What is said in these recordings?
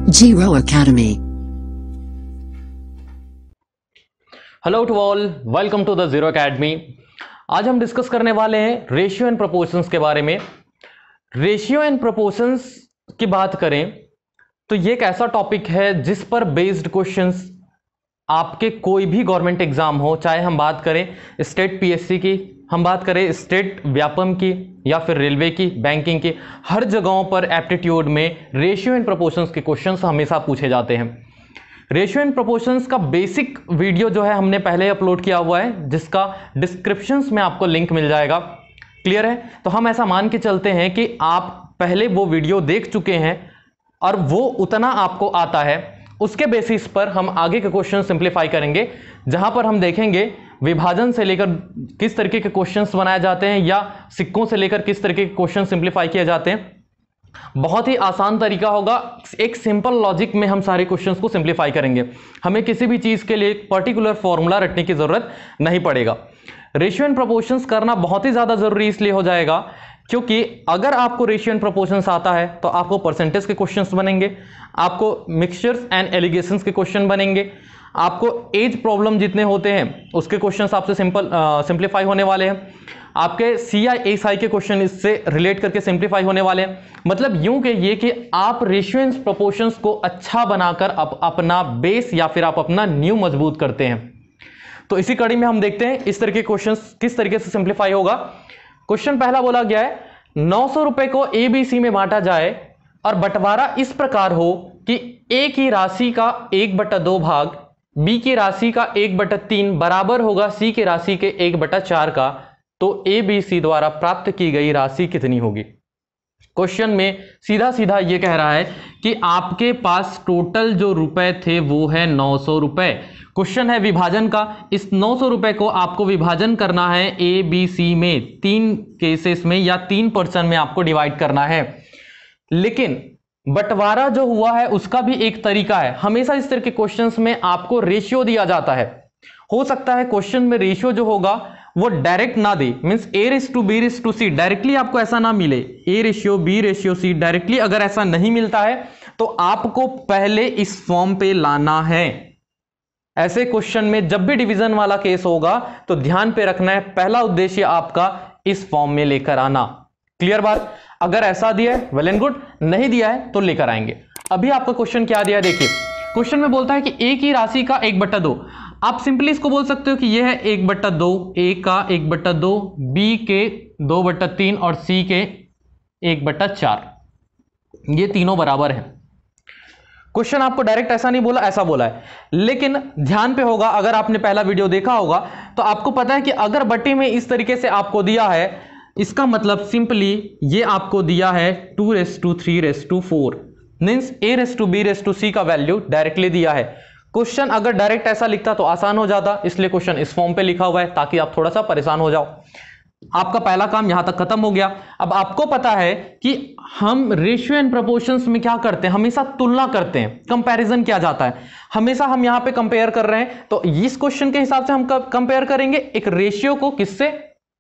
Zero Academy. Hello to all, welcome to the Zero Academy. आज हम discuss करने वाले हैं रेशियो एंड प्रोपोर्शंस के बारे में। रेशियो एंड प्रोपोर्शंस की बात करें तो ये एक ऐसा टॉपिक है जिस पर बेस्ड क्वेश्चंस आपके कोई भी गवर्नमेंट एग्जाम हो, चाहे हम बात करें स्टेट पीएससी की, हम बात करें स्टेट व्यापम की या फिर रेलवे की, बैंकिंग की, हर जगहों पर एप्टीट्यूड में रेशियो एंड प्रोपोर्शंस के क्वेश्चंस हमेशा पूछे जाते हैं। रेशियो एंड प्रोपोर्शंस का बेसिक वीडियो जो है हमने पहले अपलोड किया हुआ है, जिसका डिस्क्रिप्शंस में आपको लिंक मिल जाएगा। क्लियर है? तो हम ऐसा मान के चलते हैं कि आप पहले वो वीडियो देख चुके हैं और वो उतना आपको आता है। उसके बेसिस पर हम आगे के क्वेश्चन सिंप्लीफाई करेंगे, जहां पर हम देखेंगे विभाजन से लेकर किस तरीके के क्वेश्चंस बनाए जाते हैं या सिक्कों से लेकर किस तरीके के क्वेश्चन सिंप्लीफाई किए जाते हैं। बहुत ही आसान तरीका होगा, एक सिंपल लॉजिक में हम सारे क्वेश्चंस को सिंप्लीफाई करेंगे। हमें किसी भी चीज के लिए पर्टिकुलर फॉर्मूला रटने की जरूरत नहीं पड़ेगा। रेशियो एंड प्रोपोर्शंस करना बहुत ही ज्यादा जरूरी इसलिए हो जाएगा क्योंकि अगर आपको रेशियो एंड प्रोपोर्शंस आता है तो आपको परसेंटेज के क्वेश्चंस बनेंगे, आपको मिक्सचर्स एंड एलिगेशंस के क्वेश्चन बनेंगे, आपको एज प्रॉब्लम जितने होते हैं उसके क्वेश्चंस आपसे सिंप्लीफाई होने वाले हैं, आपके CI/SI के क्वेश्चन इससे रिलेट करके सिंप्लीफाई होने वाले हैं। मतलब यूं कहिए कि आप रेशियो एंड प्रोपोर्शंस को अच्छा बनाकर अपना बेस या फिर आप अपना न्यू मजबूत करते हैं। तो इसी कड़ी में हम देखते हैं इस तरह के क्वेश्चंस किस तरीके से सिंप्लीफाई होगा। क्वेश्चन पहला बोला गया है 900 रुपए को ABC में बांटा जाए और बंटवारा इस प्रकार हो कि A की राशि का 1/2 भाग B की राशि का 1/3 बराबर होगा C की राशि के 1/4 का, तो ABC द्वारा प्राप्त की गई राशि कितनी होगी। क्वेश्चन में सीधा सीधा ये कह रहा है कि आपके पास टोटल जो रुपए थे वो है 900 रुपए। क्वेश्चन है विभाजन का। इस 900 रुपए को आपको विभाजन करना है ABC में, 3 केसेस में या 3% में आपको डिवाइड करना है। लेकिन बंटवारा जो हुआ है उसका भी एक तरीका है। हमेशा इस तरह के क्वेश्चंस में आपको रेशियो दिया जाता है। हो सकता है क्वेश्चन में रेशियो जो होगा वो डायरेक्ट ना दे, मींस A/B/C डायरेक्टली आपको ऐसा ना मिले। A/B/C डायरेक्टली अगर ऐसा नहीं मिलता है तो आपको पहले इस फॉर्म पे लाना है। ऐसे क्वेश्चन में जब भी डिवीजन वाला केस होगा तो ध्यान पे रखना है, पहला उद्देश्य आपका इस फॉर्म में लेकर आना। क्लियर बात? अगर ऐसा दिया है वेल एंड गुड, नहीं दिया है तो लेकर आएंगे। अभी आपका क्वेश्चन क्या दिया है देखिए। क्वेश्चन में बोलता है कि A की राशि का 1/2। आप सिंपली इसको बोल सकते हो कि यह है 1/2, A का 1/2, B के 2/3 और C के 1/4। ये तीनों बराबर हैं। क्वेश्चन आपको डायरेक्ट ऐसा नहीं बोला, ऐसा बोला है। लेकिन ध्यान पे होगा, अगर आपने पहला वीडियो देखा होगा तो आपको पता है कि अगर बट्टी में इस तरीके से आपको दिया है, इसका मतलब सिंपली ये आपको दिया है 2/3/4, मींस A/B/C का वैल्यू डायरेक्टली दिया है। क्वेश्चन अगर डायरेक्ट ऐसा लिखता तो आसान हो जाता, इसलिए क्वेश्चन इस फॉर्म पे लिखा हुआ है ताकि आप थोड़ा सा परेशान हो जाओ। आपका पहला काम यहां तक खत्म हो गया। अब आपको पता है कि हम रेशियो एंड प्रोपोर्शंस में क्या करते हैं, हमेशा तुलना करते हैं, कंपैरिजन किया जाता है। हमेशा हम यहां पे कंपेयर कर रहे हैं, तो इस क्वेश्चन के हिसाब से हम कंपेयर करेंगे एक रेशियो को, किससे?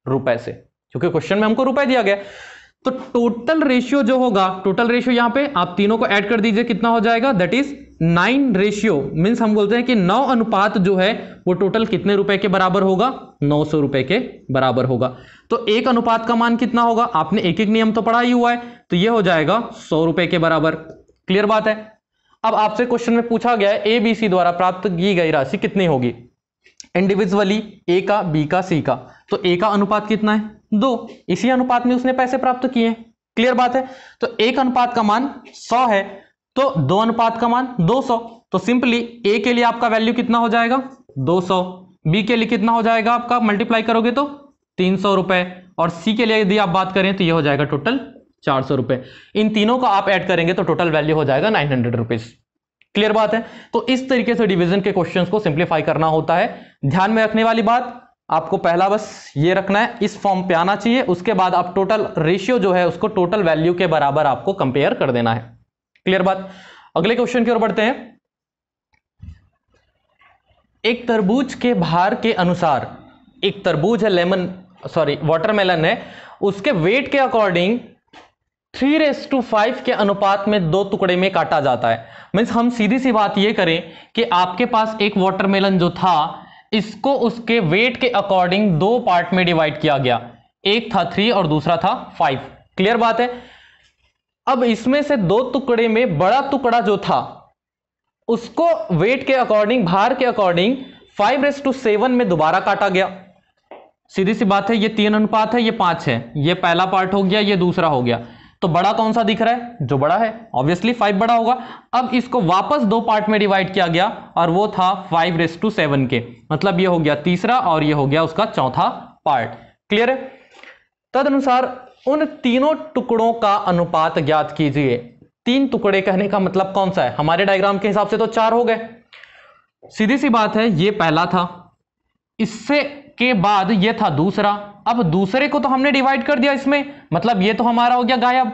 रुपए से, क्योंकि क्वेश्चन में हमको रुपए दिया गया। तो टोटल रेशियो जो होगा, टोटल रेशियो यहां पे आप तीनों को ऐड कर दीजिए, कितना हो जाएगा? दैट इज 9 रेशियो, मींस हम बोलते हैं कि 9 अनुपात जो है वो टोटल कितने रुपए के बराबर होगा? 900 रुपए के बराबर होगा। तो 1 अनुपात का मान कितना होगा? आपने एक एक नियम तो पढ़ा ही हुआ है, तो ये हो जाएगा 100 रुपए के बराबर। क्लियर बात है? अब आपसे क्वेश्चन में पूछा गया है ABC द्वारा प्राप्त की गई राशि कितनी होगी इंडिविजुअली, A का, B का, C का। तो A का अनुपात कितना है? 2। इसी अनुपात में उसने पैसे प्राप्त किए हैं। क्लियर बात है? तो 1 अनुपात का मान 100 है, तो 2 अनुपात का मान 200। तो सिंपली A के लिए आपका वैल्यू कितना हो जाएगा? 200। B के लिए कितना हो जाएगा आपका? मल्टीप्लाई करोगे तो 300 रुपए, और C के लिए यदि आप बात करें तो ये हो जाएगा टोटल 400 रुपए। इन तीनों को आप ऐड करेंगे तो टोटल वैल्यू हो जाएगा 900 रुपीज। क्लियर बात है? तो इस तरीके से डिवीजन के क्वेश्चंस को सिंप्लीफाई करना होता है। ध्यान में रखने वाली बात, आपको पहला बस ये रखना है, इस फॉर्म पे आना चाहिए। उसके बाद आप टोटल रेशियो जो है उसको टोटल वैल्यू के बराबर आपको कंपेयर कर देना है। क्लियर बात? अगले क्वेश्चन की ओर बढ़ते हैं। एक तरबूज के भार के अनुसार, एक तरबूज है, वाटरमेलन है, उसके वेट के अकॉर्डिंग 3:5 के अनुपात में दो टुकड़े में काटा जाता है। मीन्स हम सीधी सी बात ये करें कि आपके पास एक वाटरमेलन जो था, इसको उसके वेट के अकॉर्डिंग दो पार्ट में डिवाइड किया गया, एक था 3 और दूसरा था 5। क्लियर बात है। अब इसमें से दो टुकड़े में बड़ा टुकड़ा जो था उसको वेट के अकॉर्डिंग, भार के अकॉर्डिंग 5:7 में दोबारा काटा गया। सीधी सी बात है, ये 3 अनुपात है, ये 5 है, ये पहला पार्ट हो गया, ये दूसरा हो गया। तो बड़ा कौन सा दिख रहा है? जो बड़ा है, ऑब्वियसली 5 बड़ा होगा। अब इसको वापस दो पार्ट में डिवाइड किया गया और वो था 5:7 के, मतलब ये हो गया तीसरा और ये हो गया उसका चौथा पार्ट। क्लियर है। तदनुसार उन तीनों टुकड़ों का अनुपात ज्ञात कीजिए। 3 टुकड़े कहने का मतलब कौन सा है? हमारे डायग्राम के हिसाब से तो 4 हो गए। सीधी सी बात है, ये पहला था, इससे के बाद ये था दूसरा। अब दूसरे को तो हमने डिवाइड कर दिया इसमें, मतलब ये तो हमारा हो गया गायब।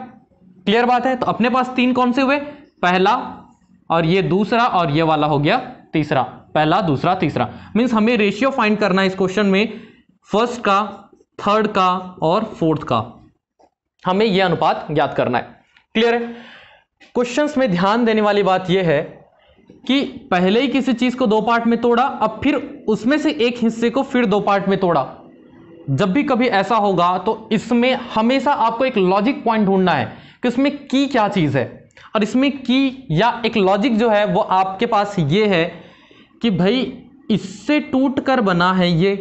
क्लियर बात है। तो अपने पास 3 कौन से हुए? पहला और ये दूसरा और ये वाला हो गया तीसरा। पहला, दूसरा, तीसरा। मींस हमें रेशियो फाइंड करना है इस क्वेश्चन में, फर्स्ट का, थर्ड का और फोर्थ का। हमें यह अनुपात ज्ञात करना है। क्लियर है। क्वेश्चंस में ध्यान देने वाली बात यह है कि पहले ही किसी चीज को दो पार्ट में तोड़ा, अब फिर उसमें से एक हिस्से को फिर दो पार्ट में तोड़ा। जब भी कभी ऐसा होगा तो इसमें हमेशा आपको एक लॉजिक पॉइंट ढूंढना है कि उसमें की क्या चीज है। और इसमें की या एक लॉजिक जो है वो आपके पास ये है कि भाई इससे टूट कर बना है ये।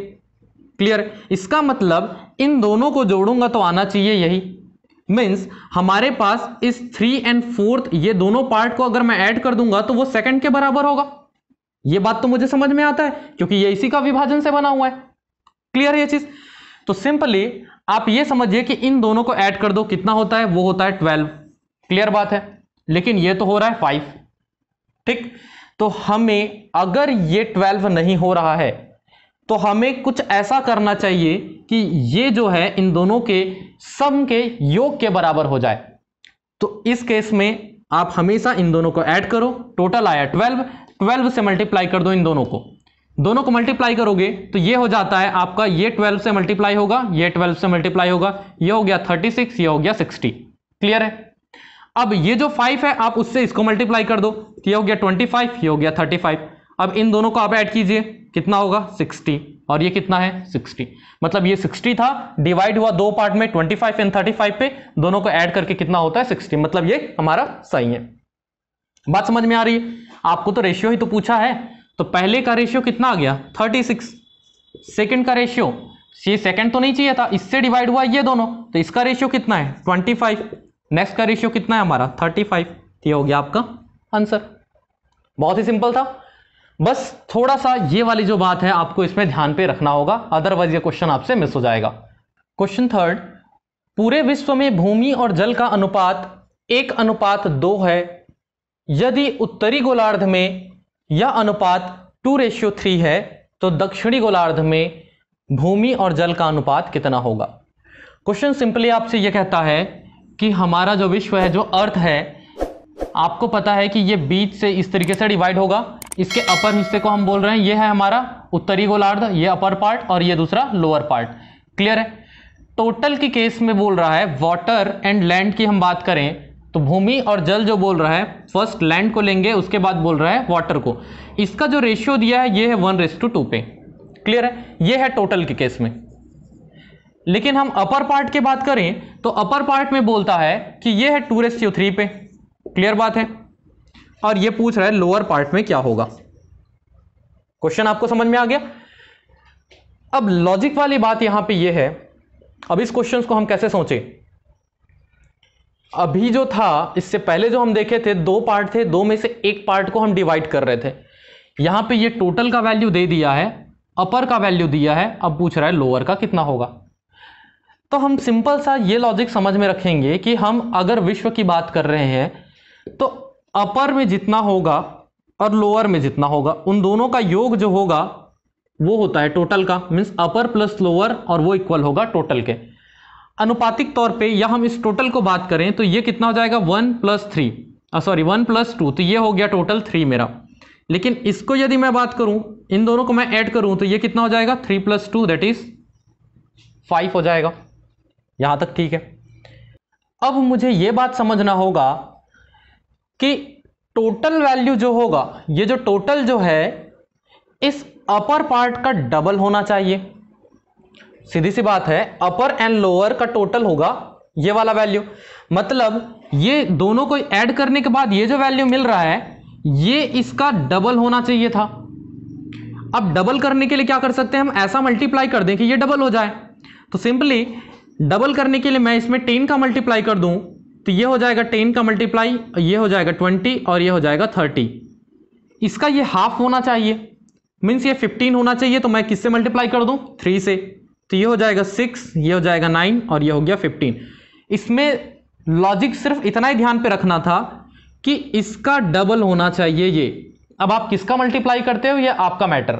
क्लियर। इसका मतलब इन दोनों को जोड़ूंगा तो आना चाहिए यही। मीन्स हमारे पास इस 3 और 4 ये दोनों पार्ट को अगर मैं ऐड कर दूंगा तो वो सेकंड के बराबर होगा। ये बात तो मुझे समझ में आता है क्योंकि ये इसी का विभाजन से बना हुआ है। क्लियर है ये चीज। तो सिंपली आप ये समझिए कि इन दोनों को ऐड कर दो, कितना होता है? वो होता है 12। क्लियर बात है। लेकिन ये तो हो रहा है 5। ठीक। तो हमें अगर ये 12 नहीं हो रहा है तो हमें कुछ ऐसा करना चाहिए कि ये जो है इन दोनों के सम के योग के बराबर हो जाए। तो इस केस में आप हमेशा इन दोनों को ऐड करो। टोटल आया 12, 12 से मल्टीप्लाई कर दो इन दोनों को मल्टीप्लाई करोगे तो ये हो जाता है आपका, ये 12 से मल्टीप्लाई होगा, ये 12 से मल्टीप्लाई होगा, ये हो गया 36, ये हो गया 60। क्लियर है। अब ये जो 5 है आप उससे इसको मल्टीप्लाई कर दो, ये हो गया 25, ये हो गया 35। अब इन दोनों को आप ऐड कीजिए, कितना होगा? 60। और ये कितना है? 60। मतलब ये 60 था, डिवाइड हुआ दो पार्ट में 25 और 35 पे, दोनों को ऐड करके कितना होता है? 60। मतलब ये हमारा सही है। बात समझ में आ रही है? आपको तो रेशियो ही तो पूछा है। तो पहले का रेशियो कितना आ गया? 36। सेकंड का रेशियो, ये सेकंड तो नहीं चाहिए था, इससे डिवाइड हुआ ये दोनों, तो इसका रेशियो कितना है? 25। नेक्स्ट का रेशियो कितना है हमारा? 35। ये हो गया आपका आंसर। बहुत ही सिंपल था। बस थोड़ा सा ये वाली जो बात है आपको इसमें ध्यान पे रखना होगा, अदरवाइज ये क्वेश्चन आपसे मिस हो जाएगा। क्वेश्चन थर्ड, पूरे विश्व में भूमि और जल का अनुपात 1:2 है। यदि उत्तरी गोलार्ध में यह अनुपात 2:3 है तो दक्षिणी गोलार्ध में भूमि और जल का अनुपात कितना होगा? क्वेश्चन सिंपली आपसे यह कहता है कि हमारा जो विश्व है, जो अर्थ है, आपको पता है कि ये बीच से इस तरीके से डिवाइड होगा। इसके अपर हिस्से को हम बोल रहे हैं, ये है हमारा उत्तरी गोलार्ध, ये अपर पार्ट और ये दूसरा लोअर पार्ट। क्लियर है। टोटल की केस में बोल रहा है वाटर एंड लैंड की हम बात करें तो भूमि और जल जो बोल रहा है, फर्स्ट लैंड को लेंगे उसके बाद बोल रहा है वाटर को। इसका जो रेशियो दिया है ये है 1:2 पे। क्लियर है। ये है टोटल के केस में। लेकिन हम अपर पार्ट की बात करें तो अपर पार्ट में बोलता है कि ये है 2:3 पे। क्लियर बात है। और ये पूछ रहा है लोअर पार्ट में क्या होगा। क्वेश्चन आपको समझ में आ गया। अब लॉजिक वाली बात यहां पे ये है, अब इस क्वेश्चन को हम कैसे सोचें। अभी जो था, इससे पहले जो हम देखे थे, दो पार्ट थे, दो में से एक पार्ट को हम डिवाइड कर रहे थे। यहां पे ये टोटल का वैल्यू दे दिया है, अपर का वैल्यू दिया है, अब पूछ रहा है लोअर का कितना होगा। तो हम सिंपल सा ये लॉजिक समझ में रखेंगे कि हम अगर विश्व की बात कर रहे हैं तो अपर में जितना होगा और लोअर में जितना होगा, उन दोनों का योग जो होगा वो होता है टोटल का। मीन्स अपर प्लस लोअर, और वो इक्वल होगा टोटल के। अनुपातिक तौर पे या हम इस टोटल को बात करें तो ये कितना हो जाएगा? 1 + 2, तो ये हो गया टोटल 3 मेरा। लेकिन इसको यदि मैं बात करूं, इन दोनों को मैं ऐड करूं तो ये कितना हो जाएगा? 3 + 2 दैट इज 5 हो जाएगा। यहां तक ठीक है। अब मुझे यह बात समझना होगा कि टोटल वैल्यू जो होगा, ये जो टोटल जो है इस अपर पार्ट का डबल होना चाहिए। सीधी सी बात है, अपर एंड लोअर का टोटल होगा ये वाला वैल्यू, मतलब ये दोनों को ऐड करने के बाद ये जो वैल्यू मिल रहा है ये इसका डबल होना चाहिए था। अब डबल करने के लिए क्या कर सकते हैं, हम ऐसा मल्टीप्लाई कर दें कि ये डबल हो जाए। तो सिंपली डबल करने के लिए मैं इसमें 10 का मल्टीप्लाई कर दूं तो ये हो जाएगा 10 का मल्टीप्लाई, ये हो जाएगा 20 और ये हो जाएगा 30। इसका ये हाफ होना चाहिए, मीन्स ये 15 होना चाहिए। तो मैं किससे मल्टीप्लाई कर दूं, 3 से। तो ये हो जाएगा 6, ये हो जाएगा 9 और ये हो गया 15। इसमें लॉजिक सिर्फ इतना ही ध्यान पे रखना था कि इसका डबल होना चाहिए ये। अब आप किसका मल्टीप्लाई करते हो ये आपका मैटर,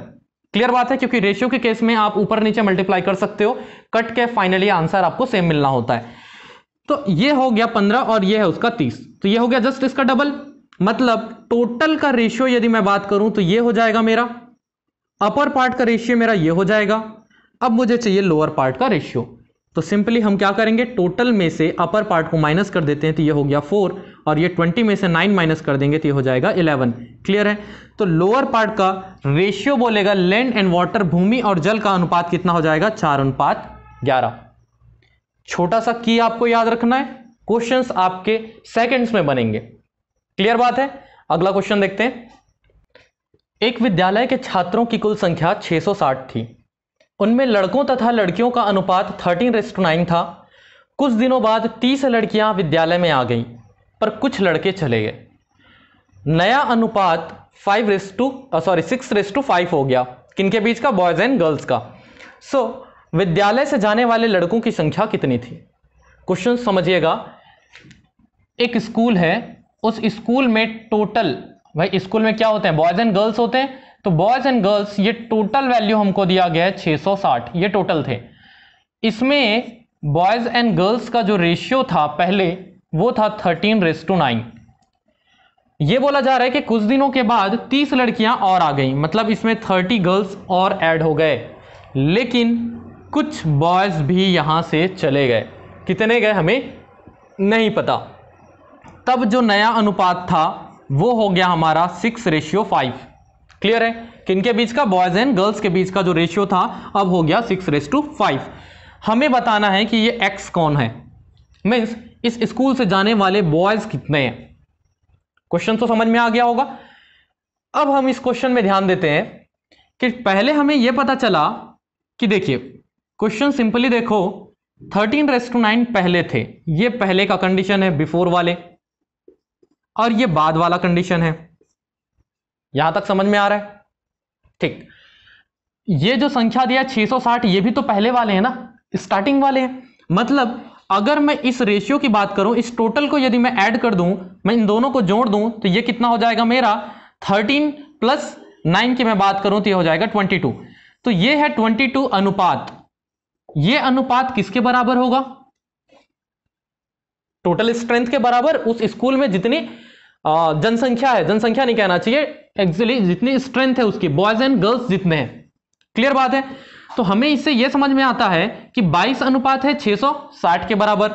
क्लियर बात है, क्योंकि रेशियो के केस में आप ऊपर नीचे मल्टीप्लाई कर सकते हो, कट के फाइनली आंसर आपको सेम मिलना होता है। तो ये हो गया 15 और ये है उसका 30, तो ये हो गया जस्ट इसका डबल। मतलब टोटल का रेशियो यदि मैं बात करूं तो ये हो जाएगा मेरा, अपर पार्ट का रेशियो मेरा ये हो जाएगा। अब मुझे चाहिए लोअर पार्ट का रेशियो, तो सिंपली हम क्या करेंगे, टोटल में से अपर पार्ट को माइनस कर देते हैं तो ये हो गया 4 और ये 20 में से 9 माइनस कर देंगे तो ये हो जाएगा 11। क्लियर है। तो लोअर पार्ट का रेशियो बोलेगा लैंड एंड वाटर, भूमि और जल का अनुपात कितना हो जाएगा, 4:11। छोटा सा की आपको याद रखना है, क्वेश्चंस आपके सेकंड्स में बनेंगे। क्लियर बात है। अगला क्वेश्चन देखते हैं। एक विद्यालय के छात्रों की कुल संख्या 660 थी, उनमें लड़कों तथा लड़कियों का अनुपात 13:9 था। कुछ दिनों बाद 30 लड़कियां विद्यालय में आ गईं, पर कुछ लड़के चले गए। नया अनुपात 6:5 हो गया। किनके बीच का, बॉयज एंड गर्ल्स का। सो विद्यालय से जाने वाले लड़कों की संख्या कितनी थी। क्वेश्चन समझिएगा, एक स्कूल है, उस स्कूल में टोटल, भाई स्कूल में क्या होते हैं, बॉयज एंड गर्ल्स होते हैं, तो बॉयज एंड गर्ल्स ये टोटल वैल्यू हमको दिया गया है 660, ये टोटल थे। इसमें बॉयज एंड गर्ल्स का जो रेशियो था पहले वो था 13:9। ये बोला जा रहा है कि कुछ दिनों के बाद 30 लड़कियां और आ गई, मतलब इसमें 30 गर्ल्स और ऐड हो गए, लेकिन कुछ बॉयज भी यहां से चले गए। कितने गए हमें नहीं पता। तब जो नया अनुपात था वो हो गया हमारा 6:5। क्लियर है। किनके बीच का, बॉयज एंड गर्ल्स के बीच का जो रेशियो था अब हो गया 6:5। हमें बताना है कि ये एक्स कौन है, मीन्स इस स्कूल से जाने वाले बॉयज कितने हैं। क्वेश्चन तो समझ में आ गया होगा। अब हम इस क्वेश्चन में ध्यान देते हैं कि पहले हमें यह पता चला कि देखिए क्वेश्चन सिंपली देखो, 13:9 पहले थे, ये पहले का कंडीशन है बिफोर वाले, और ये बाद वाला कंडीशन है। यहां तक समझ में आ रहा है, ठीक। ये जो संख्या दिया 660, ये भी तो पहले वाले हैं ना, स्टार्टिंग वाले हैं। मतलब अगर मैं इस रेशियो की बात करूं, इस टोटल को यदि मैं ऐड कर दूं, मैं इन दोनों को जोड़ दूं, तो ये कितना हो जाएगा मेरा, 13 + 9 की मैं बात करूं तो ये हो जाएगा 22। तो ये है 22 अनुपात। ये अनुपात किसके बराबर होगा, टोटल स्ट्रेंथ के बराबर। उस स्कूल में जितनी जनसंख्या है, जनसंख्या नहीं कहना चाहिए एक्चुअली, जितनी स्ट्रेंथ है उसकी, बॉयज एंड गर्ल्स जितने हैं। क्लियर बात है। तो हमें इससे यह समझ में आता है कि 22 अनुपात है 660 के बराबर।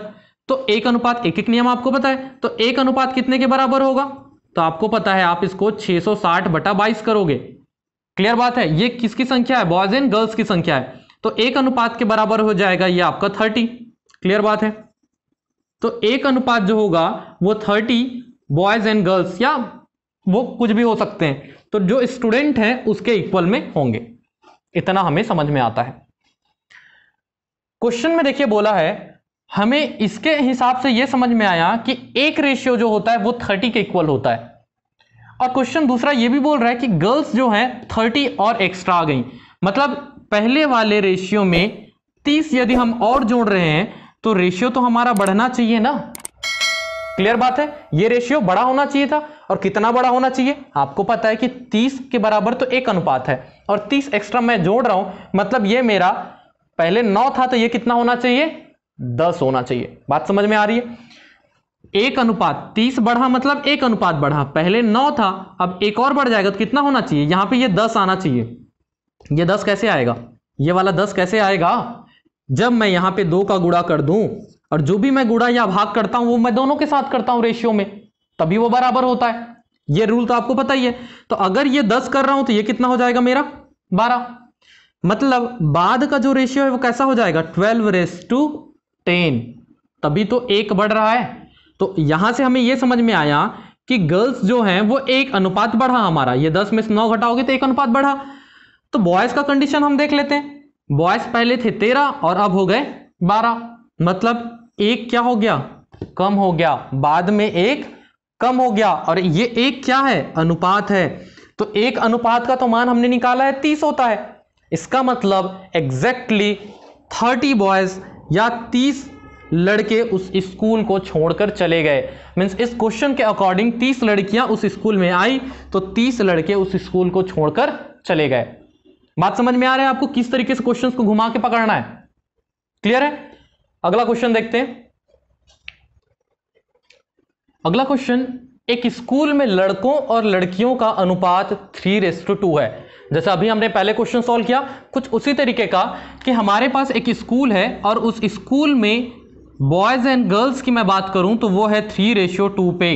तो 1 अनुपात 1 नियम आपको पता है, तो 1 अनुपात कितने के बराबर होगा, तो आपको पता है आप इसको 660/22 करोगे। क्लियर बात है। ये किसकी संख्या है, बॉयज एंड गर्ल्स की संख्या है, तो 1 अनुपात के बराबर हो जाएगा ये आपका 30। क्लियर बात है। तो 1 अनुपात जो होगा वो 30 बॉयज एंड गर्ल्स, या वो कुछ भी हो सकते हैं, तो जो स्टूडेंट हैं उसके इक्वल में होंगे। इतना हमें समझ में आता है। क्वेश्चन में देखिए बोला है, हमें इसके हिसाब से यह समझ में आया कि एक रेशियो जो होता है वो 30 के इक्वल होता है। और क्वेश्चन दूसरा ये भी बोल रहा है कि गर्ल्स जो है 30 और एक्स्ट्रा आ गई, मतलब पहले वाले रेशियो में 30 यदि हम और जोड़ रहे हैं तो रेशियो तो हमारा बढ़ना चाहिए ना। क्लियर बात है। ये रेशियो बड़ा होना चाहिए था, और कितना बड़ा होना चाहिए, आपको पता है कि 30 के बराबर तो 1 अनुपात है, और 30 एक्स्ट्रा मैं जोड़ रहा हूं, मतलब ये मेरा पहले 9 था तो ये कितना होना चाहिए, 10 होना चाहिए। बात समझ में आ रही है। 1 अनुपात 30 बढ़ा, मतलब 1 अनुपात बढ़ा, पहले 9 था, अब 1 और बढ़ जाएगा तो कितना होना चाहिए, यहां पे ये 10 आना चाहिए। ये 10 कैसे आएगा, ये वाला 10 कैसे आएगा, जब मैं यहां पे 2 का गुणा कर दूं और जो भी मैं गुणा या भाग करता हूं वो मैं दोनों के साथ करता हूं रेशियो में, तभी वो बराबर होता है। ये रूल तो आपको पता ही है। तो अगर ये 10 कर रहा हूं तो ये कितना हो जाएगा मेरा 12। मतलब बाद का जो रेशियो है वो कैसा हो जाएगा 12:10, तभी तो 1 बढ़ रहा है। तो यहां से हमें यह समझ में आया कि गर्ल्स जो हैं वो एक अनुपात बढ़ा हमारा, ये 10 में से 9 घटाओगे तो 1 अनुपात बढ़ा। तो बॉयज का कंडीशन हम देख लेते हैं। बॉयज पहले थे 13 और अब हो गए 12, मतलब 1 क्या हो गया कम हो गया, बाद में 1 कम हो गया, और ये 1 क्या है अनुपात है। तो 1 अनुपात का तो मान हमने निकाला है 30 होता है। इसका मतलब एग्जैक्टली 30 बॉयज या 30 लड़के उस स्कूल को छोड़कर चले गए। मींस इस क्वेश्चन के अकॉर्डिंग 30 लड़कियां उस स्कूल में आई तो 30 लड़के उस स्कूल को छोड़कर चले गए। बात समझ में आ रहा है आपको किस तरीके से क्वेश्चंस को घुमा के पकड़ना है? क्लियर है? अगला क्वेश्चन देखते हैं। अगला क्वेश्चन, एक स्कूल में लड़कों और लड़कियों का अनुपात 3:2 है। जैसा अभी हमने पहले क्वेश्चन सॉल्व किया, कुछ उसी तरीके का कि हमारे पास एक स्कूल है और उस स्कूल में बॉयज एंड गर्ल्स की मैं बात करूं तो वो है 3:2 पे।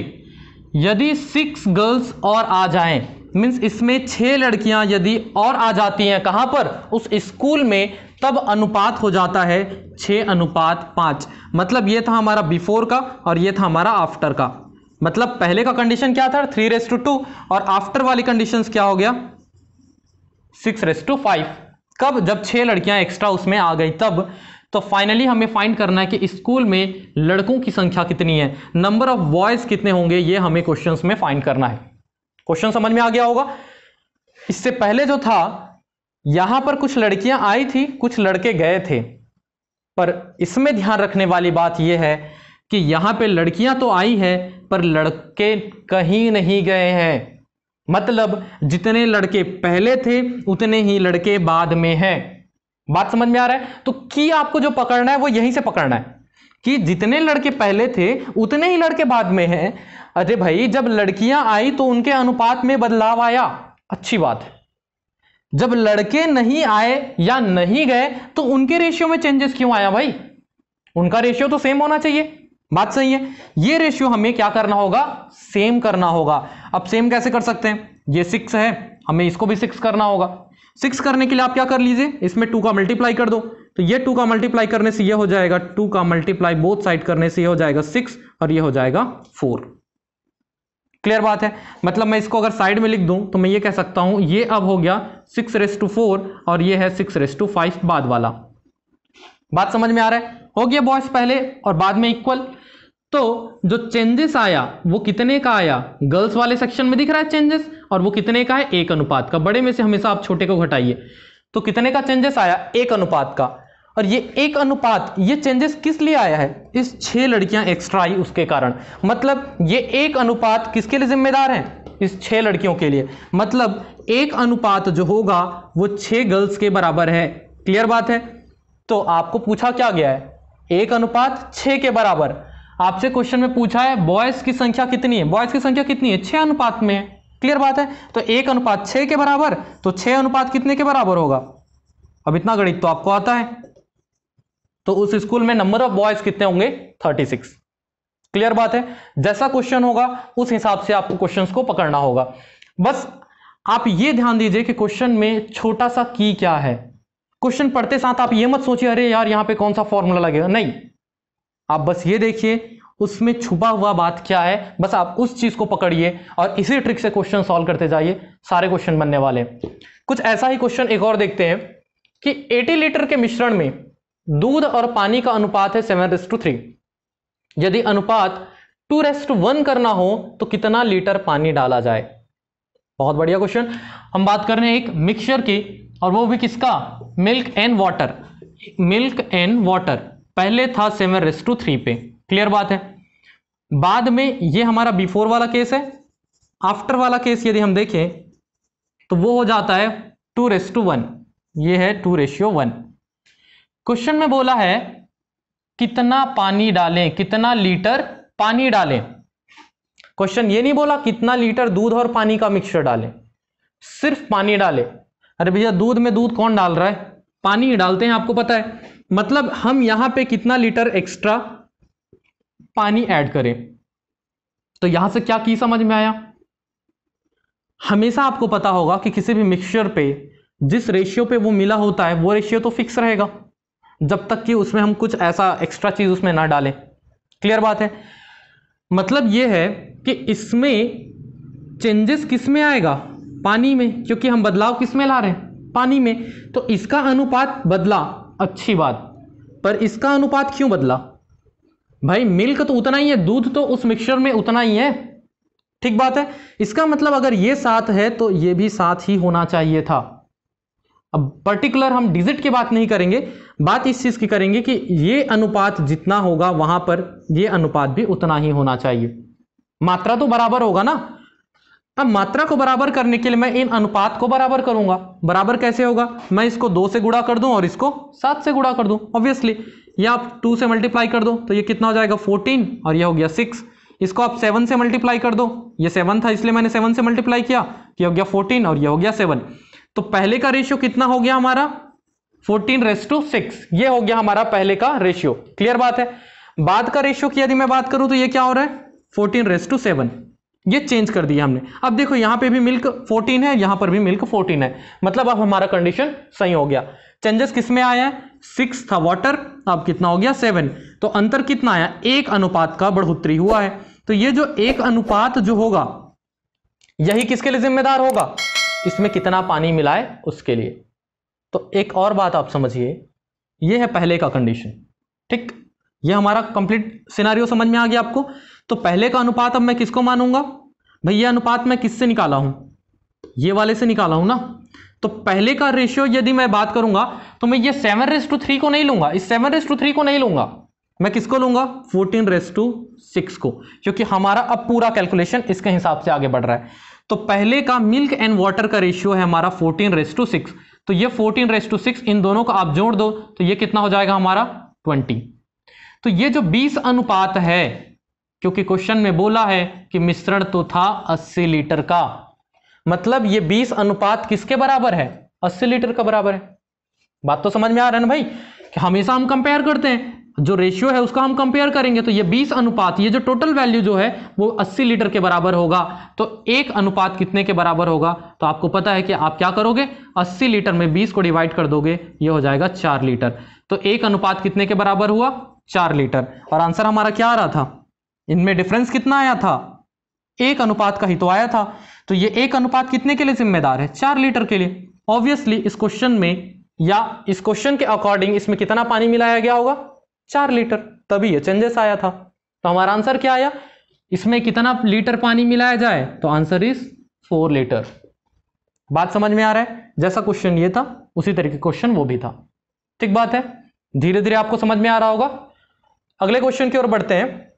यदि 6 गर्ल्स और आ जाएं, मींस इसमें 6 लड़कियां यदि और आ जाती हैं कहां पर उस स्कूल में, तब अनुपात हो जाता है 6:5। मतलब ये था हमारा बिफोर का और ये था हमारा आफ्टर का। मतलब पहले का कंडीशन क्या था 3:2 और आफ्टर वाली कंडीशंस क्या हो गया 6:5। कब? जब 6 लड़कियां एक्स्ट्रा उसमें आ गई तब। तो फाइनली हमें फाइंड करना है कि स्कूल में लड़कों की संख्या कितनी है, नंबर ऑफ बॉयज कितने होंगे, ये हमें क्वेश्चंस में फाइंड करना है। क्वेश्चन समझ में आ गया होगा। इससे पहले जो था यहां पर कुछ लड़कियां आई थी कुछ लड़के गए थे, पर इसमें ध्यान रखने वाली बात यह है कि यहां पे लड़कियां तो आई है पर लड़के कहीं नहीं गए हैं। मतलब जितने लड़के पहले थे उतने ही लड़के बाद में हैं। बात समझ में आ रहा है? तो की आपको जो पकड़ना है वो यहीं से पकड़ना है कि जितने लड़के पहले थे उतने ही लड़के बाद में हैं। अरे भाई जब लड़कियां आई तो उनके अनुपात में बदलाव आया, अच्छी बात है। जब लड़के नहीं आए या नहीं गए तो उनके रेशियो में चेंजेस क्यों आया भाई? उनका रेशियो तो सेम होना चाहिए। बात सही है। ये रेशियो हमें क्या करना होगा सेम करना होगा। अब सेम कैसे कर सकते हैं? ये 6 है, हमें इसको भी 6 करना होगा। 6 करने के लिए आप क्या कर लीजिए, इसमें 2 का मल्टीप्लाई कर दो। तो ये 2 का मल्टीप्लाई करने से ये हो जाएगा 2 का मल्टीप्लाई बोथ साइड करने से ये हो जाएगा 6 और ये हो जाएगा 4। क्लियर बात है? मतलब मैं इसको अगर साइड में लिख दूं तो मैं ये कह सकता हूं ये अब हो गया 6:4 और ये है 6:5 बाद वाला। बात समझ में आ रहा है? हो गया बॉयज पहले और बाद में इक्वल। तो जो चेंजेस आया वो कितने का आया, गर्ल्स वाले सेक्शन में दिख रहा है चेंजेस, और वो कितने का है 1 अनुपात का। बड़े में से हमेशा आप छोटे को घटाइए। तो कितने का चेंजेस आया 1 अनुपात का। और ये 1 अनुपात ये चेंजेस किस लिए आया है, इस 6 लड़कियां एक्स्ट्रा आई उसके कारण। मतलब ये 1 अनुपात किसके लिए जिम्मेदार है, इस 6 लड़कियों के लिए। मतलब 1 अनुपात जो होगा वो 6 गर्ल्स के बराबर है। क्लियर बात है? तो आपको पूछा क्या गया है 1 अनुपात 6 के बराबर। आपसे क्वेश्चन में पूछा है बॉयज की संख्या कितनी है, बॉयज की संख्या कितनी है 6 अनुपात में है। क्लियर बात है? तो 1 अनुपात 6 के बराबर, तो 6 अनुपात कितने के बराबर होगा? अब इतना गणित तो आपको आता है। तो उस स्कूल में नंबर ऑफ बॉयज कितने होंगे 36। क्लियर बात है? जैसा क्वेश्चन होगा उस हिसाब से आपको क्वेश्चंस को पकड़ना होगा। बस आप ये ध्यान दीजिए कि क्वेश्चन में छोटा सा की क्या है। क्वेश्चन पढ़ते साथ आप ये मत सोचिए अरे यार यहां पे कौन सा फॉर्मूला लगेगा, नहीं। आप बस ये देखिए उसमें छुपा हुआ बात क्या है, बस आप उस चीज को पकड़िए और इसी ट्रिक से क्वेश्चन सॉल्व करते जाइए, सारे क्वेश्चन बनने वाले। कुछ ऐसा ही क्वेश्चन एक और देखते हैं कि 80 लीटर के मिश्रण में दूध और पानी का अनुपात है 7:3। यदि अनुपात 2:1 करना हो तो कितना लीटर पानी डाला जाए? बहुत बढ़िया क्वेश्चन। हम बात कर रहे हैं एक मिक्सचर की, और वो भी किसका, milk and water. Milk and water पहले था 7:3 पे। क्लियर बात है? बाद में ये हमारा बिफोर वाला केस है। आफ्टर वाला केस यदि हम देखें तो वो हो जाता है 2:1। ये है 2:1। क्वेश्चन में बोला है कितना पानी डालें, कितना लीटर पानी डालें। क्वेश्चन ये नहीं बोला कितना लीटर दूध और पानी का मिक्सचर डालें, सिर्फ पानी डालें। अरे भैया दूध में दूध कौन डाल रहा है, पानी ही डालते हैं, आपको पता है। मतलब हम यहां पे कितना लीटर एक्स्ट्रा पानी ऐड करें। तो यहां से क्या की समझ में आया? हमेशा आपको पता होगा कि किसी भी मिक्सचर पे जिस रेशियो पे वो मिला होता है वो रेशियो तो फिक्स रहेगा जब तक कि उसमें हम कुछ ऐसा एक्स्ट्रा चीज उसमें ना डालें। क्लियर बात है? मतलब ये है कि इसमें चेंजेस किस में आएगा? पानी में, क्योंकि हम बदलाव किस में ला रहे हैं? पानी में। तो इसका अनुपात बदला, अच्छी बात, पर इसका अनुपात क्यों बदला? भाई मिल्क तो उतना ही है, दूध तो उस मिक्सचर में उतना ही है, ठीक बात है। इसका मतलब अगर ये 7 है तो ये भी 7 ही होना चाहिए था। अब पर्टिकुलर हम डिजिट की बात नहीं करेंगे, बात इस चीज की करेंगे कि ये अनुपात जितना होगा वहां पर ये अनुपात भी उतना ही होना चाहिए। मात्रा तो बराबर होगा ना। अब मात्रा को बराबर करने के लिए मैं इन अनुपात को बराबर करूंगा। बराबर कैसे होगा? मैं इसको 2 से गुणा कर दूं और इसको 7 से गुणा कर दूं। ऑब्वियसली ये आप 2 से मल्टीप्लाई कर दो तो ये कितना हो जाएगा? 14, और ये हो गया 6। इसको आप 7 से मल्टीप्लाई कर दो, ये 7 था इसलिए मैंने 7 से मल्टीप्लाई किया, ये हो गया 14 और ये हो गया 7। तो पहले का रेशियो कितना हो गया हमारा? 14:6। ये हो गया हमारा पहले का रेशियो। क्लियर बात है? बाद का रेशियो की यदि मैं बात करूं तो ये क्या हो रहा है? 14:7। ये चेंज कर दिया हमने। अब देखो यहां पे भी मिल्क 14 है, यहां पर भी मिल्क 14 है, मतलब अब हमारा कंडीशन सही हो गया। चेंजेस किस में आया है? 6 था वाटर, अब कितना हो गया? 7। तो अंतर कितना आया? 1 अनुपात का बढ़ोतरी हुआ है। तो ये जो 1 अनुपात जो होगा यही किसके लिए जिम्मेदार होगा? इसमें कितना पानी मिला है उसके लिए। तो एक और बात आप समझिए, ये है पहले का कंडीशन, ठीक। ये हमारा कंप्लीट सिनेरियो समझ में आ गया आपको। तो पहले का अनुपात अब मैं किसको मानूंगा? भाई ये अनुपात मैं किससे निकाला हूं? ये वाले से निकाला हूं ना। तो पहले का रेशियो यदि मैं बात करूंगा तो मैं ये 7:3 को नहीं लूंगा, इस 7:3 को नहीं लूंगा, मैं किसको लूंगा? 14:6 को, क्योंकि हमारा अब पूरा कैलकुलेशन इसके हिसाब से आगे बढ़ रहा है। तो पहले का मिल्क एंड वाटर का रेशियो है हमारा 14:6। तो ये 14:6 इन दोनों का आप जोड़ दो तो ये कितना हो जाएगा हमारा? 20। तो ये जो 20 अनुपात है, क्योंकि क्वेश्चन में बोला है कि मिश्रण तो था 80 लीटर का, मतलब ये 20 अनुपात किसके बराबर है? 80 लीटर का बराबर है। बात तो समझ में आ रहा है ना भाई, कि हमेशा हम कंपेयर करते हैं, जो रेशियो है उसका हम कंपेयर करेंगे। तो ये 20 अनुपात, ये जो टोटल वैल्यू जो है वो 80 लीटर के बराबर होगा। तो 1 अनुपात कितने के बराबर होगा? तो आपको पता है कि आप क्या करोगे? 80 लीटर में 20 को डिवाइड कर दोगे, ये हो जाएगा 4 लीटर। तो 1 अनुपात कितने के बराबर हुआ? 4 लीटर। और आंसर हमारा क्या आ रहा था? इनमें डिफरेंस कितना आया था? 1 अनुपात का ही तो आया था। तो ये 1 अनुपात कितने के लिए जिम्मेदार है? 4 लीटर के लिए। ऑब्वियसली इस क्वेश्चन में या इस क्वेश्चन के अकॉर्डिंग इसमें कितना पानी मिलाया गया होगा? 4 लीटर, तभी ये चेंजेस आया था। तो हमारा आंसर क्या आया? इसमें कितना लीटर पानी मिलाया जाए? तो आंसर इज 4 लीटर। बात समझ में आ रहा है? जैसा क्वेश्चन ये था उसी तरीके क्वेश्चन वो भी था, ठीक बात है। धीरे धीरे आपको समझ में आ रहा होगा। अगले क्वेश्चन की ओर बढ़ते हैं।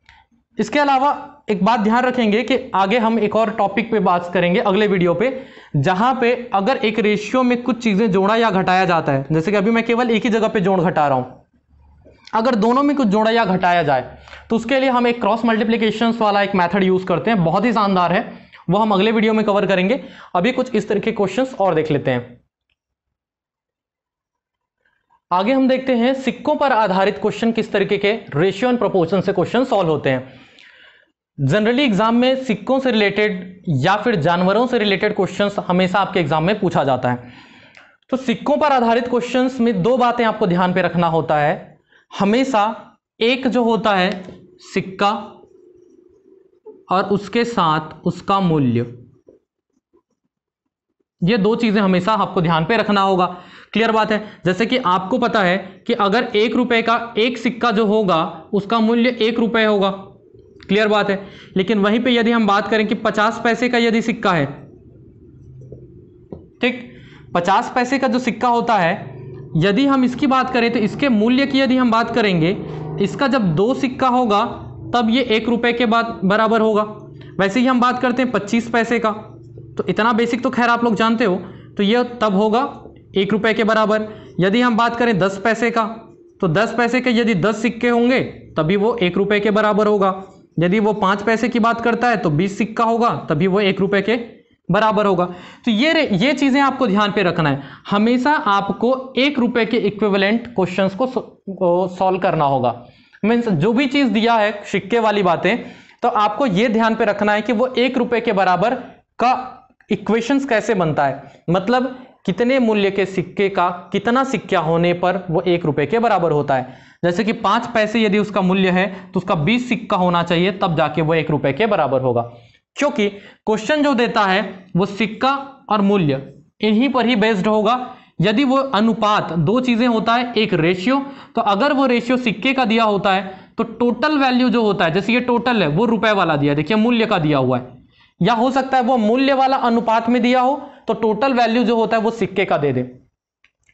इसके अलावा एक बात ध्यान रखेंगे कि आगे हम एक और टॉपिक पे बात करेंगे अगले वीडियो पे, जहां पे अगर एक रेशियो में कुछ चीजें जोड़ा या घटाया जाता है, जैसे कि अभी मैं केवल एक ही जगह पे जोड़ घटा रहा हूं, अगर दोनों में कुछ जोड़ा या घटाया जाए तो उसके लिए हम एक क्रॉस मल्टीप्लिकेशन वाला एक मेथड यूज करते हैं, बहुत ही शानदार है, वो हम अगले वीडियो में कवर करेंगे। अभी कुछ इस तरह के क्वेश्चंस और देख लेते हैं। आगे हम देखते हैं सिक्कों पर आधारित क्वेश्चन किस तरीके के रेशियो एंड प्रोपोर्शन से क्वेश्चन सॉल्व होते हैं। जनरली एग्जाम में सिक्कों से रिलेटेड या फिर जानवरों से रिलेटेड क्वेश्चंस हमेशा आपके एग्जाम में पूछा जाता है। तो सिक्कों पर आधारित क्वेश्चंस में 2 बातें आपको ध्यान पे रखना होता है हमेशा। एक जो होता है सिक्का और उसके साथ उसका मूल्य, ये 2 चीजें हमेशा आपको ध्यान पे रखना होगा। क्लियर बात है? जैसे कि आपको पता है कि अगर 1 रुपए का एक सिक्का जो होगा उसका मूल्य 1 रुपए होगा, क्लियर बात है। लेकिन वहीं पे यदि हम बात करें कि 50 पैसे का यदि सिक्का है, ठीक, 50 पैसे का जो सिक्का होता है, यदि हम इसकी बात करें तो इसके मूल्य की यदि हम बात करेंगे, इसका जब 2 सिक्का होगा तब ये 1 रुपए के बाद बराबर होगा। वैसे ही हम बात करते हैं 25 पैसे का, तो इतना बेसिक तो खैर आप लोग जानते हो, तो ये तब होगा 1 रुपए के बराबर। यदि हम बात करें 10 पैसे का, तो 10 पैसे के यदि 10 सिक्के होंगे तभी वो 1 रुपए के बराबर होगा। यदि वो 5 पैसे की बात करता है तो 20 सिक्का होगा तभी वो 1 रुपए के बराबर होगा। तो ये चीजें आपको ध्यान पे रखना है। हमेशा आपको 1 रुपए के इक्विवेलेंट क्वेश्चंस को सॉल्व करना होगा। मीन्स जो भी चीज दिया है सिक्के वाली बातें, तो आपको यह ध्यान पे रखना है कि वो 1 रुपए के बराबर का इक्वेशंस कैसे बनता है, मतलब कितने मूल्य के सिक्के का कितना सिक्का होने पर वो 1 रुपए के बराबर होता है। जैसे कि 5 पैसे यदि उसका मूल्य है तो उसका 20 सिक्का होना चाहिए, तब जाके वो 1 रुपए के बराबर होगा। क्योंकि क्वेश्चन जो देता है वो सिक्का और मूल्य इन्हीं पर ही बेस्ड होगा। यदि वो अनुपात दो चीजें होता है, एक रेशियो, तो अगर वो रेशियो सिक्के का दिया होता है तो टोटल वैल्यू जो होता है, जैसे ये टोटल है वो रुपए वाला दिया, देखिए मूल्य का दिया हुआ है, या हो सकता है वो मूल्य वाला अनुपात में दिया हो तो टोटल वैल्यू जो होता है वो सिक्के का दे दे।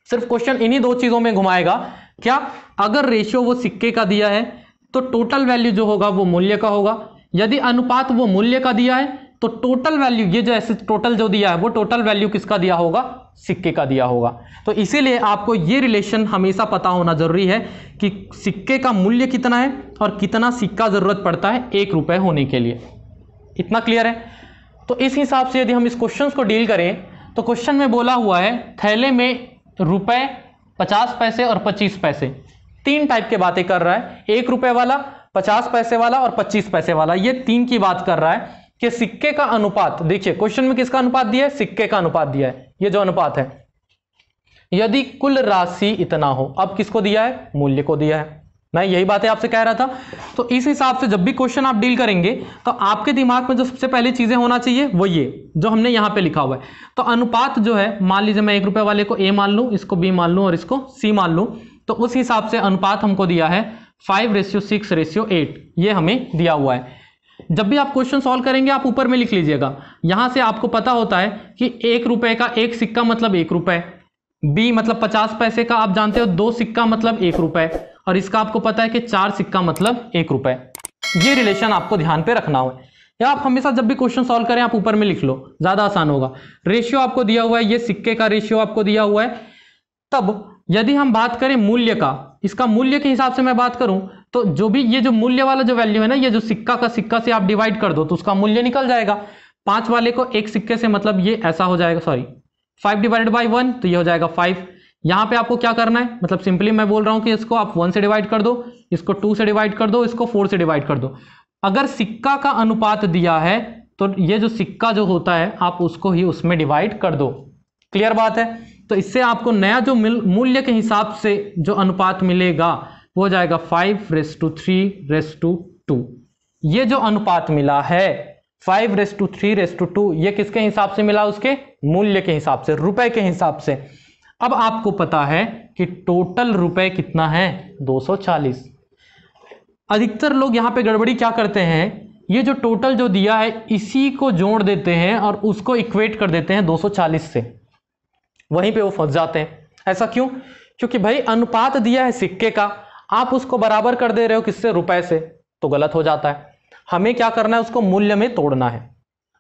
सिर्फ क्वेश्चन इन्हीं दो चीजों में घुमाएगा। क्या, अगर रेशियो वो सिक्के का दिया है तो टोटल वैल्यू जो होगा वो मूल्य का होगा, यदि अनुपात वो मूल्य का दिया है तो टोटल वैल्यू, ये जो ऐसे टोटल जो दिया है वो टोटल वैल्यू किसका दिया होगा, सिक्के का दिया होगा। तो इसीलिए आपको ये रिलेशन हमेशा पता होना जरूरी है कि सिक्के का मूल्य कितना है और कितना सिक्का जरूरत पड़ता है 1 रुपए होने के लिए। इतना क्लियर है? तो इस हिसाब से यदि हम इस क्वेश्चन को डील करें तो क्वेश्चन में बोला हुआ है थैले में रुपए 50 पैसे और 25 पैसे, 3 टाइप के बातें कर रहा है, 1 रुपए वाला, 50 पैसे वाला और 25 पैसे वाला, ये 3 की बात कर रहा है कि सिक्के का अनुपात। देखिए क्वेश्चन में किसका अनुपात दिया है, सिक्के का अनुपात दिया है, ये जो अनुपात है, यदि कुल राशि इतना हो, अब किसको दिया है, मूल्य को दिया है। मैं यही बातें आपसे कह रहा था। तो इस हिसाब से जब भी क्वेश्चन आप डील करेंगे तो आपके दिमाग में जो सबसे पहले चीजें होना चाहिए वो ये जो हमने यहां पे लिखा हुआ है। तो अनुपात जो है, मान लीजिए मैं 1 रुपए वाले को ए मान लूं, इसको बी मान लूं और इसको सी मान लूं, तो उस हिसाब से अनुपात हमको दिया है 5:6:8, ये हमें दिया हुआ है। जब भी आप क्वेश्चन सॉल्व करेंगे आप ऊपर में लिख लीजिएगा, यहां से आपको पता होता है कि 1 रुपए का 1 सिक्का मतलब 1 रुपए, बी मतलब 50 पैसे का आप जानते हो 2 सिक्का मतलब 1 रुपए, और इसका आपको पता है कि 4 सिक्का मतलब 1 रुपए। ये रिलेशन आपको ध्यान पे रखना हो, या आप हमेशा जब भी क्वेश्चन सॉल्व करें आप ऊपर में लिख लो, ज्यादा आसान होगा। रेशियो आपको दिया हुआ है, ये सिक्के का रेशियो आपको दिया हुआ है। तब यदि हम बात करें मूल्य का, इसका मूल्य के हिसाब से मैं बात करूं तो जो भी ये जो मूल्य वाला जो वैल्यू है ना, ये जो सिक्का का सिक्का से आप डिवाइड कर दो तो उसका मूल्य निकल जाएगा। 5 वाले को 1 सिक्के से मतलब ये ऐसा हो जाएगा, सॉरी 5 डिवाइडेड बाई 1 तो ये हो जाएगा 5। यहां पे आपको क्या करना है, मतलब सिंपली मैं बोल रहा हूं कि इसको आप 1 से डिवाइड कर दो, इसको 2 से डिवाइड कर दो, इसको 4 से डिवाइड कर दो। अगर सिक्का का अनुपात दिया है तो ये जो सिक्का जो होता है आप उसको ही उसमें डिवाइड कर दो। क्लियर बात है? तो इससे आपको नया जो मूल्य के हिसाब से जो अनुपात मिलेगा वो हो जाएगा 5:3:2। ये जो अनुपात मिला है 5:3:2, ये किसके हिसाब से मिला, उसके मूल्य के हिसाब से, रुपए के हिसाब से। अब आपको पता है कि टोटल रुपए कितना है, 240। अधिकतर लोग यहां पे गड़बड़ी क्या करते हैं, ये जो टोटल जो दिया है इसी को जोड़ देते हैं और उसको इक्वेट कर देते हैं 240 से, वहीं पे वो फंस जाते हैं। ऐसा क्यों? क्योंकि भाई अनुपात दिया है सिक्के का, आप उसको बराबर कर दे रहे हो किससे, रुपए से, तो गलत हो जाता है। हमें क्या करना है, उसको मूल्य में तोड़ना है।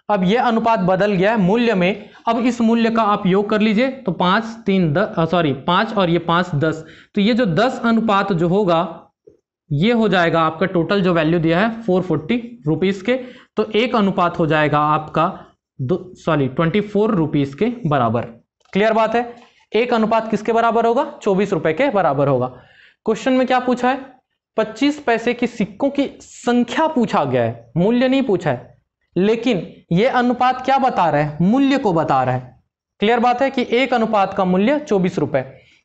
अब ये अनुपात बदल गया है मूल्य में, अब इस मूल्य का आप योग कर लीजिए तो 5 और ये 5 10, तो ये जो 10 अनुपात जो होगा ये हो जाएगा आपका टोटल जो वैल्यू दिया है 440 रुपीज के, तो 1 अनुपात हो जाएगा आपका 24 रुपीज के बराबर। क्लियर बात है? 1 अनुपात किसके बराबर होगा, 24 रुपए के बराबर होगा। क्वेश्चन में क्या पूछा है, 25 पैसे की सिक्कों की संख्या पूछा गया है, मूल्य नहीं पूछा है, लेकिन यह अनुपात क्या बता रहा है, मूल्य को बता रहा है। क्लियर बात है कि 1 अनुपात का मूल्य 24 रुपए।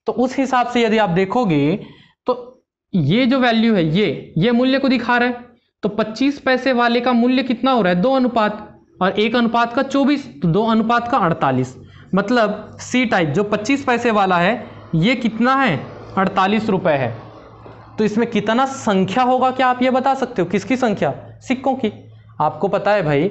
तो उस हिसाब से यदि आप देखोगे तो ये जो वैल्यू है ये मूल्य को दिखा रहा है। तो 25 पैसे वाले का मूल्य कितना हो रहा है, 2 अनुपात, और 1 अनुपात का 24, तो 2 अनुपात का 48। मतलब सी टाइप जो 25 पैसे वाला है ये कितना है, 48 रुपए है। तो इसमें कितना संख्या होगा, क्या आप ये बता सकते हो, किसकी संख्या, सिक्कों की। आपको पता है भाई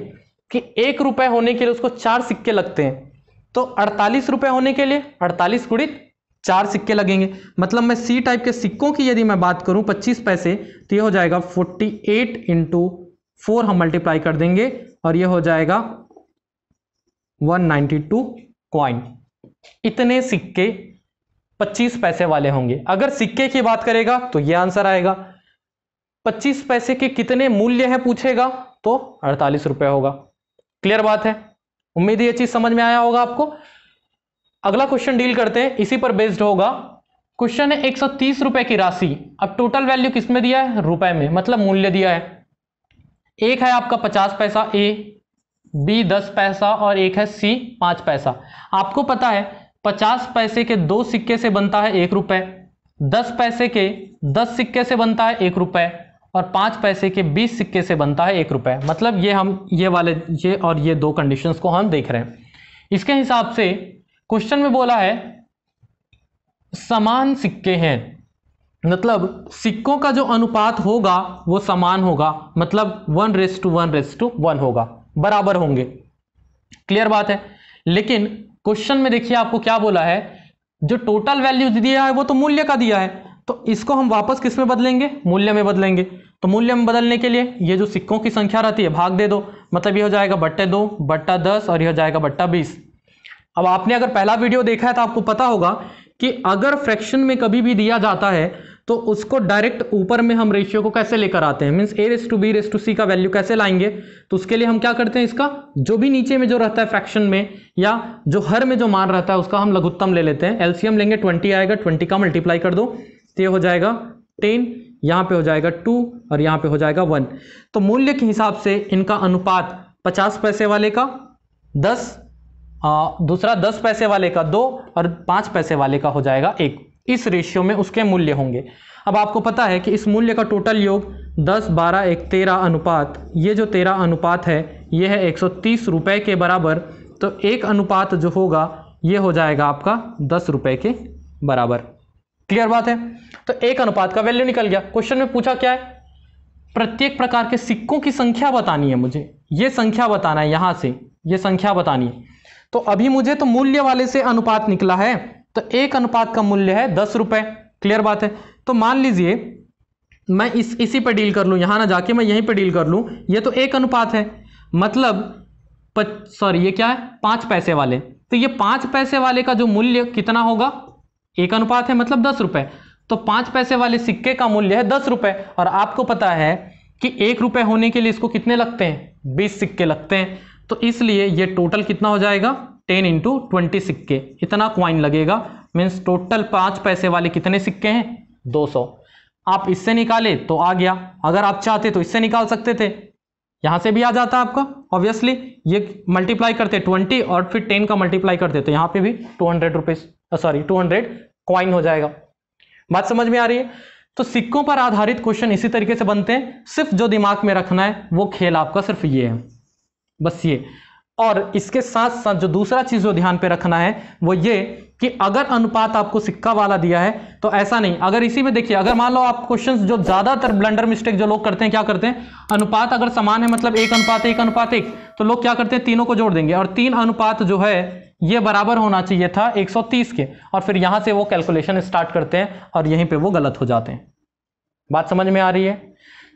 कि 1 रुपए होने के लिए उसको 4 सिक्के लगते हैं, तो 48 रुपए होने के लिए 48 गुणित 4 सिक्के लगेंगे। मतलब मैं सी टाइप के सिक्कों की यदि मैं बात करूं 25 पैसे, तो ये हो जाएगा 48 × 4 हम मल्टीप्लाई कर देंगे और ये हो जाएगा 192 कॉइन। इतने सिक्के 25 पैसे वाले होंगे। अगर सिक्के की बात करेगा तो ये आंसर आएगा। 25 पैसे के कितने मूल्य है पूछेगा तो 48 रुपए होगा। क्लियर बात है? उम्मीद है ये चीज समझ में आया होगा आपको। अगला क्वेश्चन डील करते हैं, इसी पर बेस्ड होगा। क्वेश्चन है 130 रुपए की राशि, अब टोटल वैल्यू किसमें दिया है, रुपए में, मतलब मूल्य दिया है। एक है आपका 50 पैसा ए, बी 10 पैसा और एक है सी 5 पैसा। आपको पता है 50 पैसे के 2 सिक्के से बनता है 1 रुपए, 10 पैसे के 10 सिक्के से बनता है 1 रुपए और 5 पैसे के 20 सिक्के से बनता है 1 रुपए। मतलब ये हम ये वाले ये और ये दो कंडीशंस को हम देख रहे हैं। इसके हिसाब से क्वेश्चन में बोला है समान सिक्के हैं, मतलब सिक्कों का जो अनुपात होगा वो समान होगा, मतलब 1:1:1 होगा, बराबर होंगे। क्लियर बात है। लेकिन क्वेश्चन में देखिए आपको क्या बोला है, जो टोटल वैल्यू दिया है वो तो मूल्य का दिया है, तो इसको हम वापस किस में बदलेंगे, मूल्य में बदलेंगे। तो मूल्य में बदलने के लिए ये जो सिक्कों की संख्या रहती है भाग दे दो, मतलब ये हो जाएगा /2 /10 और ये हो जाएगा /20। अब आपने अगर पहला वीडियो देखा है तो आपको पता होगा कि अगर फ्रैक्शन में कभी भी दिया जाता है तो उसको डायरेक्ट ऊपर में हम रेशियो को कैसे लेकर आते हैं, मींस a/b/c का वैल्यू कैसे लाएंगे। तो उसके लिए हम क्या करते हैं, इसका जो भी नीचे में जो रहता है फ्रैक्शन में या जो हर में जो मान रहता है उसका हम लघुत्तम ले लेते हैं। एलसीएम लेंगे, 20 आएगा, 20 का मल्टीप्लाई कर दो तो ये हो जाएगा 10, यहाँ पे हो जाएगा 2 और यहाँ पे हो जाएगा 1। तो मूल्य के हिसाब से इनका अनुपात 50 पैसे वाले का 10, दूसरा 10 पैसे वाले का 2 और 5 पैसे वाले का हो जाएगा 1। इस रेशियो में उसके मूल्य होंगे। अब आपको पता है कि इस मूल्य का टोटल योग 10, 12, 1, 13 अनुपात, ये जो 13 अनुपात है ये है 130 रुपए के बराबर। तो एक अनुपात जो होगा ये हो जाएगा आपका 10 रुपए के बराबर। क्लियर बात है। तो एक अनुपात का वैल्यू निकल गया। क्वेश्चन में पूछा क्या है, प्रत्येक प्रकार के सिक्कों की संख्या बतानी है मुझे, ये संख्या बताना है, यहां से ये संख्या बतानी है। तो अभी मुझे तो मूल्य वाले से अनुपात निकला है, तो एक अनुपात का मूल्य है 10 रुपए। क्लियर बात है। तो मान लीजिए मैं इसी पे डील कर लूं, यहां ना जाके मैं यहीं पे डील कर लूं। ये तो एक अनुपात है, मतलब ये क्या है, 5 पैसे वाले। तो ये 5 पैसे वाले का जो मूल्य कितना होगा, एक अनुपात है मतलब 10 रुपए। तो 5 पैसे वाले सिक्के का मूल्य है 10 रुपए। और आपको पता है कि 1 रुपए होने के लिए इसको कितने लगते हैं, 20 सिक्के लगते हैं। तो इसलिए ये टोटल कितना हो जाएगा, 10 × 20 सिक्के, इतना कॉइन लगेगा। मीन्स टोटल 5 पैसे वाले कितने सिक्के हैं, 200। आप इससे निकाले तो आ गया, अगर आप चाहते तो इससे निकाल सकते थे, यहां से भी आ जाता आपका ऑब्वियसली। ये मल्टीप्लाई करते 20 और फिर 10 का मल्टीप्लाई करते तो यहां पे भी 200 कॉइन हो जाएगा। बात समझ में आ रही है। तो सिक्कों पर आधारित क्वेश्चन इसी तरीके से बनते हैं। सिर्फ जो दिमाग में रखना है वो खेल आपका सिर्फ ये है, बस ये। और इसके साथ साथ जो दूसरा चीज जो ध्यान पे रखना है वो ये कि अगर अनुपात आपको सिक्का वाला दिया है तो ऐसा नहीं, अगर इसी में देखिए, अगर मान लो आप क्वेश्चंस जो ज्यादातर ब्लंडर मिस्टेक जो लोग करते हैं, क्या करते हैं, अनुपात अगर समान है मतलब 1:1:1, तो लोग क्या करते हैं, तीनों को जोड़ देंगे। और 3 अनुपात जो है ये बराबर होना चाहिए था 130 के, और फिर यहां से वो कैलकुलेशन स्टार्ट करते हैं और यहीं पर वो गलत हो जाते हैं। बात समझ में आ रही है।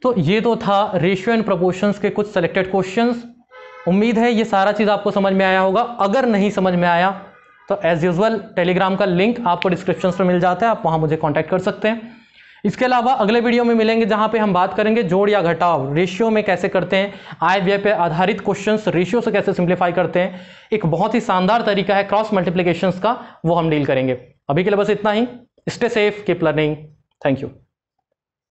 तो ये तो था रेशियो एंड प्रोपोर्शंस के कुछ सेलेक्टेड क्वेश्चंस। उम्मीद है ये सारा चीज आपको समझ में आया होगा। अगर नहीं समझ में आया तो एज यूजुअल टेलीग्राम का लिंक आपको डिस्क्रिप्शन में मिल जाता है, आप वहां मुझे कांटेक्ट कर सकते हैं। इसके अलावा अगले वीडियो में मिलेंगे जहां पे हम बात करेंगे जोड़ या घटाव रेशियो में कैसे करते हैं, आय व्यय पे आधारित क्वेश्चंस रेशियो से कैसे सिंप्लीफाई करते हैं। एक बहुत ही शानदार तरीका है क्रॉस मल्टीप्लिकेशंस का, वो हम डील करेंगे। अभी के लिए बस इतना ही। Stay safe, keep learning. Thank you.